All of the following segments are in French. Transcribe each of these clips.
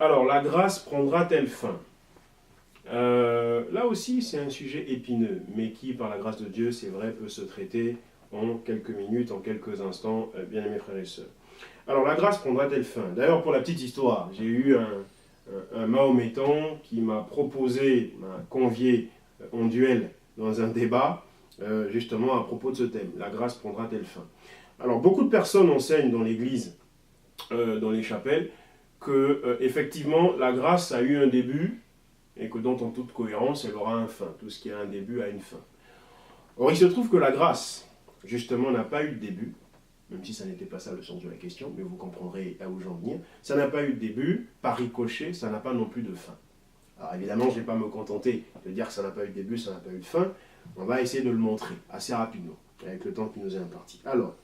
Alors, la grâce prendra-t-elle fin? Là aussi, c'est un sujet épineux, mais qui, par la grâce de Dieu, c'est vrai, peut se traiter en quelques minutes, en quelques instants, bien aimés frères et sœurs. Alors, la grâce prendra-t-elle fin? D'ailleurs, pour la petite histoire, j'ai eu un Mahométan qui m'a proposé, m'a convié en duel dans un débat, justement à propos de ce thème. La grâce prendra-t-elle fin? Alors, beaucoup de personnes enseignent dans l'Église, dans les chapelles, que effectivement la grâce a eu un début et que donc en toute cohérence elle aura un fin. Tout ce qui a un début a une fin. Or il se trouve que la grâce justement n'a pas eu de début, même si ça n'était pas ça le sens de la question, mais vous comprendrez à où j'en venir. Ça n'a pas eu de début, par ricochet, ça n'a pas non plus de fin. Alors évidemment je ne vais pas me contenter de dire que ça n'a pas eu de début, ça n'a pas eu de fin. On va essayer de le montrer assez rapidement avec le temps qui nous est imparti. Alors,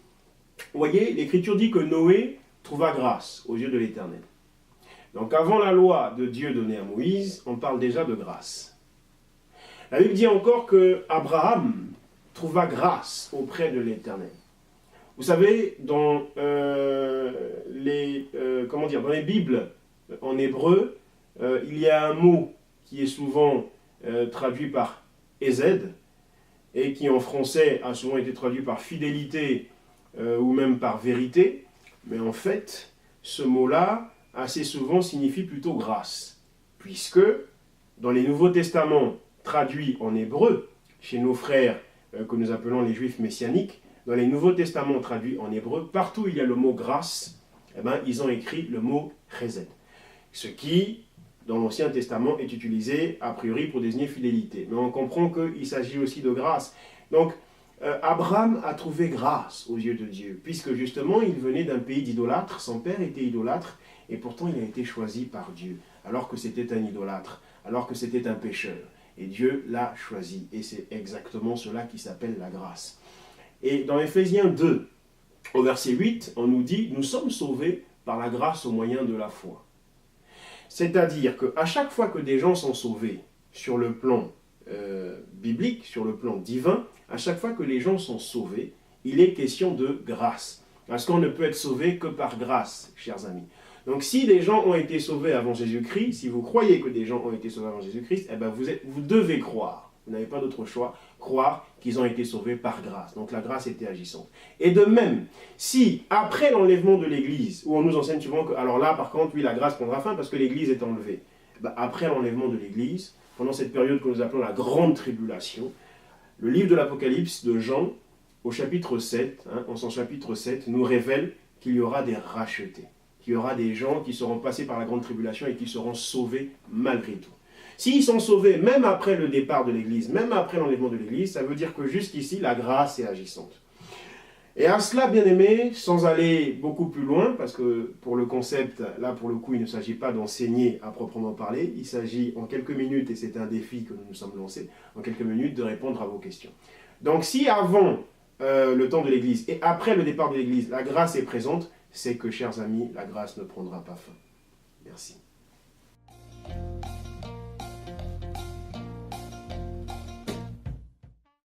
vous voyez, l'Écriture dit que Noé trouva grâce aux yeux de l'Éternel. Donc avant la loi de Dieu donnée à Moïse, on parle déjà de grâce. La Bible dit encore que Abraham trouva grâce auprès de l'Éternel. Vous savez, dans dans les Bibles en hébreu, il y a un mot qui est souvent traduit par Hésed et qui en français a souvent été traduit par fidélité ou même par vérité. Mais en fait, ce mot-là assez souvent signifie plutôt grâce, puisque dans les Nouveaux Testaments traduits en hébreu, chez nos frères que nous appelons les Juifs messianiques, dans les Nouveaux Testaments traduits en hébreu, partout où il y a le mot grâce, eh ben, ils ont écrit le mot chesed, ce qui, dans l'Ancien Testament, est utilisé a priori pour désigner fidélité. Mais on comprend qu'il s'agit aussi de grâce. Donc, Abraham a trouvé grâce aux yeux de Dieu, puisque justement il venait d'un pays d'idolâtres, son père était idolâtre, et pourtant il a été choisi par Dieu, alors que c'était un idolâtre, alors que c'était un pécheur. Et Dieu l'a choisi, et c'est exactement cela qui s'appelle la grâce. Et dans Éphésiens 2, au verset 8, on nous dit « Nous sommes sauvés par la grâce au moyen de la foi ». C'est-à-dire qu'à chaque fois que des gens sont sauvés sur le plan biblique, sur le plan divin, à chaque fois que les gens sont sauvés, il est question de grâce. Parce qu'on ne peut être sauvé que par grâce, chers amis. Donc si des gens ont été sauvés avant Jésus-Christ, si vous croyez que des gens ont été sauvés avant Jésus-Christ, eh ben vous devez croire, vous n'avez pas d'autre choix, croire qu'ils ont été sauvés par grâce. Donc la grâce était agissante. Et de même, si après l'enlèvement de l'Église, où on nous enseigne souvent que, alors là par contre, oui, la grâce prendra fin parce que l'Église est enlevée. Eh ben, après l'enlèvement de l'Église, pendant cette période que nous appelons la grande tribulation, le livre de l'Apocalypse de Jean, au chapitre 7, en son chapitre 7, nous révèle qu'il y aura des rachetés, qu'il y aura des gens qui seront passés par la grande tribulation et qui seront sauvés malgré tout. S'ils sont sauvés même après le départ de l'Église, même après l'enlèvement de l'Église, ça veut dire que jusqu'ici, la grâce est agissante. Et à cela, bien aimé, sans aller beaucoup plus loin, parce que pour le concept, là pour le coup, il ne s'agit pas d'enseigner à proprement parler, il s'agit en quelques minutes, et c'est un défi que nous nous sommes lancés, en quelques minutes de répondre à vos questions. Donc si avant le temps de l'Église et après le départ de l'Église, la grâce est présente, c'est que, chers amis, la grâce ne prendra pas fin. Merci.